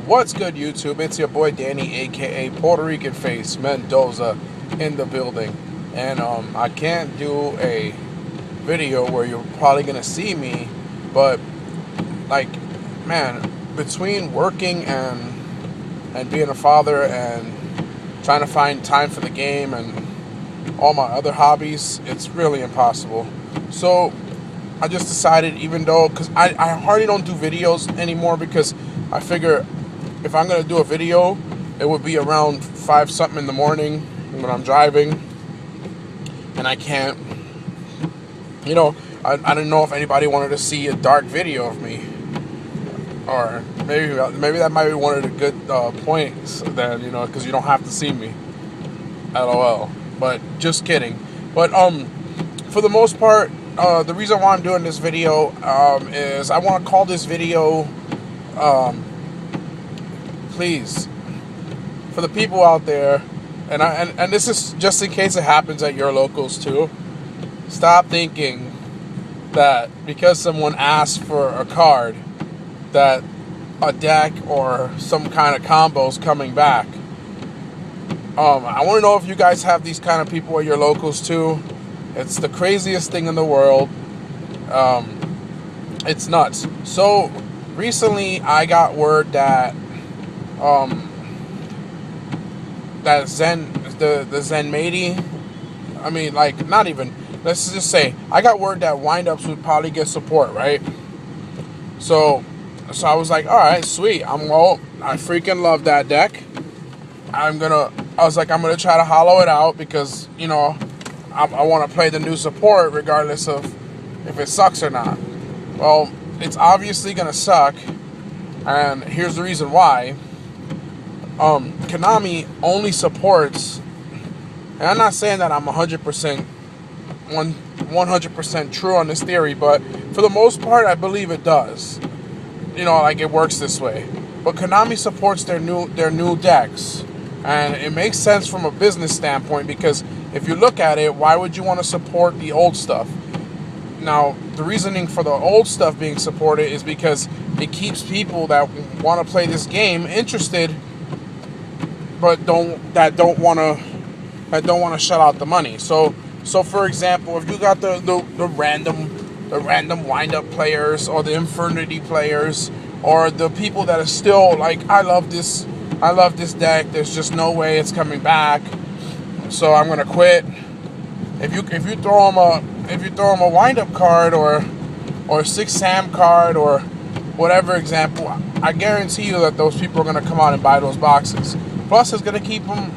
What's good, YouTube? It's your boy Danny, aka Puerto Rican Face Mendoza, in the building. And I can't do a video where you're probably gonna see me, but like, man, between working and being a father and trying to find time for the game and all my other hobbies, it's really impossible. So I just decided, even though, because I hardly don't do videos anymore, because I figure if I'm going to do a video, it would be around 5 something in the morning when I'm driving, and I can't, I didn't know if anybody wanted to see a dark video of me, or maybe that might be one of the good points, then, because you don't have to see me, LOL, but just kidding. But for the most part, the reason why I'm doing this video is I want to call this video, please, for the people out there, and this is just in case it happens at your locals too, stop thinking that because someone asked for a card, that a deck or some kind of combo is coming back. I want to know if you guys have these kind of people at your locals too. It's the craziest thing in the world. It's nuts. So recently I got word that that the Zenmaity, I mean, like, not even, let's just say, I got word that windups would probably get support, right? So I was like, all right, sweet. I freaking love that deck. I'm gonna try to hollow it out, because, I want to play the new support regardless of if it sucks or not. Well, it's obviously gonna suck, and here's the reason why. Konami only supports, and I'm not saying that I'm 100% true on this theory, but for the most part, I believe it does. Like, it works this way. But Konami supports their new decks, and it makes sense from a business standpoint, because if you look at it, why would you want to support the old stuff? Now, the reasoning for the old stuff being supported is because it keeps people that want to play this game interested, but don't want to shut out the money. So for example, if you got the random wind-up players, or the Infernity players, or the people that are still like, I love this deck, there's just no way it's coming back, so I'm gonna quit. If you throw them a wind-up card, or a 6 Sam card, or whatever example, I guarantee you that those people are gonna come out and buy those boxes. Plus, it's gonna keep them,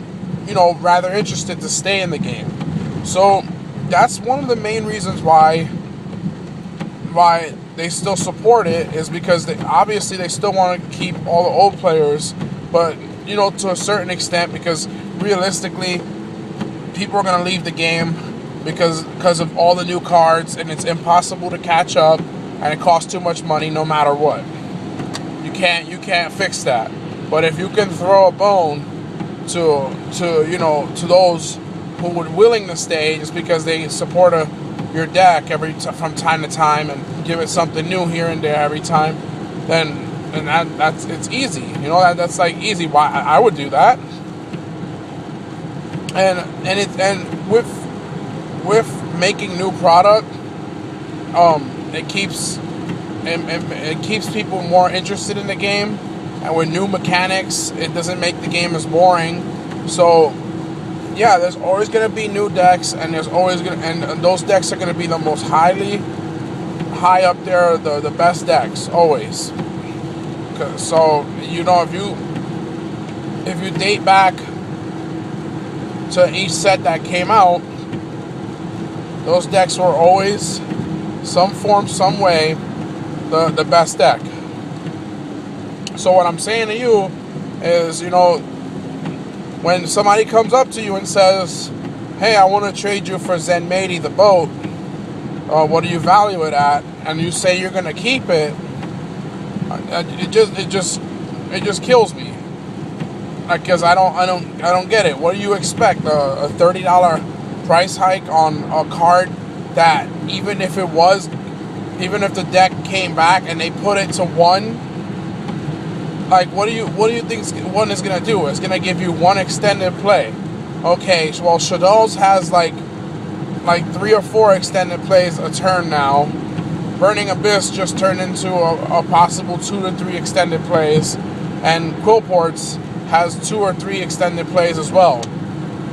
rather interested to stay in the game. So that's one of the main reasons why they still support it, is because they still want to keep all the old players, but to a certain extent, because realistically, people are going to leave the game because of all the new cards, and it's impossible to catch up, and it costs too much money no matter what. You can't fix that. But if you can throw a bone to those who would willing to stay just because they support your deck from time to time, and give it something new here and there every time, then it's easy. That's like easy. Why I would do that. And with making new product, it keeps people more interested in the game, and with new mechanics, it doesn't make the game as boring. So yeah, there's always going to be new decks, and those decks are going to be the most high up there, the best decks, always. So, if you date back to each set that came out, those decks were always, some form, some way, the best deck. So what I'm saying to you is, when somebody comes up to you and says, hey, I want to trade you for Zenmaity the boat, what do you value it at? And you say you're going to keep it, it just kills me. Because I don't get it. What do you expect? A $30 price hike on a card that, even if the deck came back and they put it to 1, like, what do you think one is gonna do? It's gonna give you one extended play. Okay, well, Shaddolls has like 3 or 4 extended plays a turn now. Burning Abyss just turned into a possible 2 to 3 extended plays, and Quillports has 2 or 3 extended plays as well.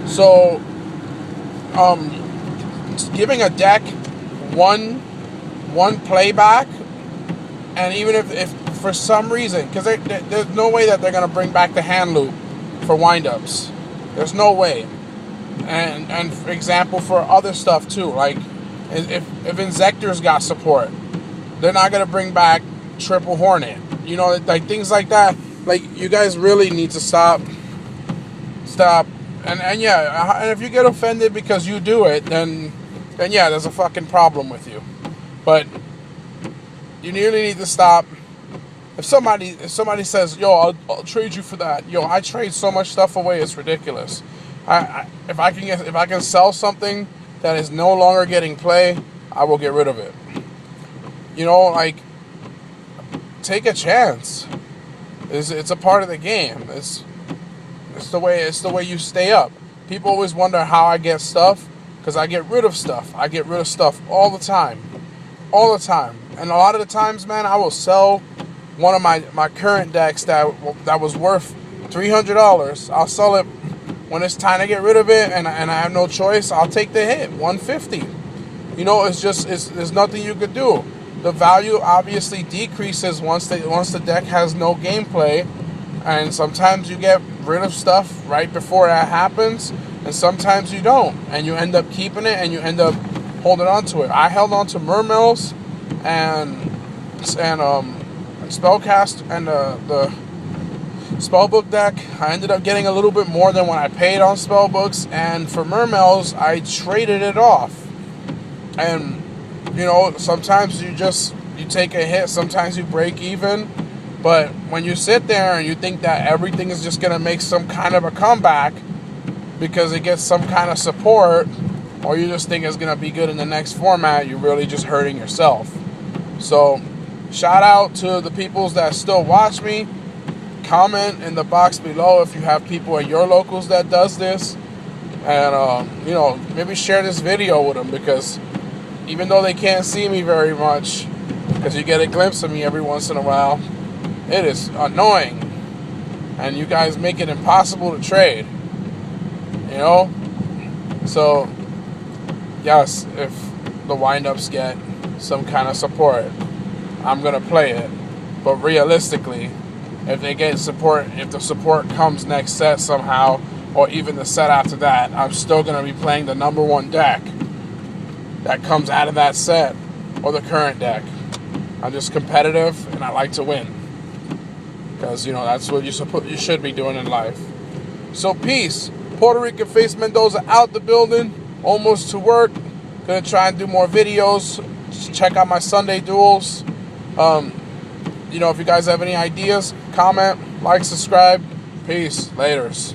So, giving a deck one playback, and even if for some reason, because there's no way that they're gonna bring back the hand loop for windups. There's no way. And for example, for other stuff too, like if Inzektor's got support, they're not gonna bring back Triple Hornet. You know, like things like that. Like, you guys really need to stop. And yeah, and if you get offended because you do it, then yeah, there's a fucking problem with you. But you really need to stop. If somebody says, yo, I'll trade you for that. Yo, I trade so much stuff away, it's ridiculous. If I can sell something that is no longer getting play, I will get rid of it. You know, like, take a chance. It's a part of the game. It's the way you stay up. People always wonder how I get stuff, because I get rid of stuff. I get rid of stuff all the time. And a lot of the times, man, I will sell one of my current decks that was worth $300. I'll sell it when it's time to get rid of it, and I have no choice. I'll take the hit, $150. You know, there's nothing you could do. The value obviously decreases once the deck has no gameplay, and sometimes you get rid of stuff right before that happens, and sometimes you don't, and you end up keeping it, and you end up holding on to it. I held on to Mermails and Spellcast and the Spellbook deck. I ended up getting a little bit more than what I paid on Spellbooks, and for Mermails, I traded it off. And, you know, sometimes you take a hit, sometimes you break even, but when you sit there and you think that everything is just going to make some kind of a comeback because it gets some kind of support, or you just think it's going to be good in the next format, you're really just hurting yourself. So, shout out to the peoples that still watch me. Comment in the box below if you have people at your locals that does this, and you know, maybe share this video with them, because even though they can't see me very much, because you get a glimpse of me every once in a while, it is annoying, and you guys make it impossible to trade, you know. So yes, if the windups get some kind of support, I'm gonna play it. But realistically, if they get support, if the support comes next set somehow, or even the set after that, I'm still gonna be playing the number 1 deck that comes out of that set, or the current deck. I'm just competitive, and I like to win, because, you know, that's what you should be doing in life. So peace. Puerto Rican Face Mendoza out the building, almost to work. Gonna try and do more videos. Just check out my Sunday duels. You know, if you guys have any ideas, comment, like, subscribe. Peace. Laters.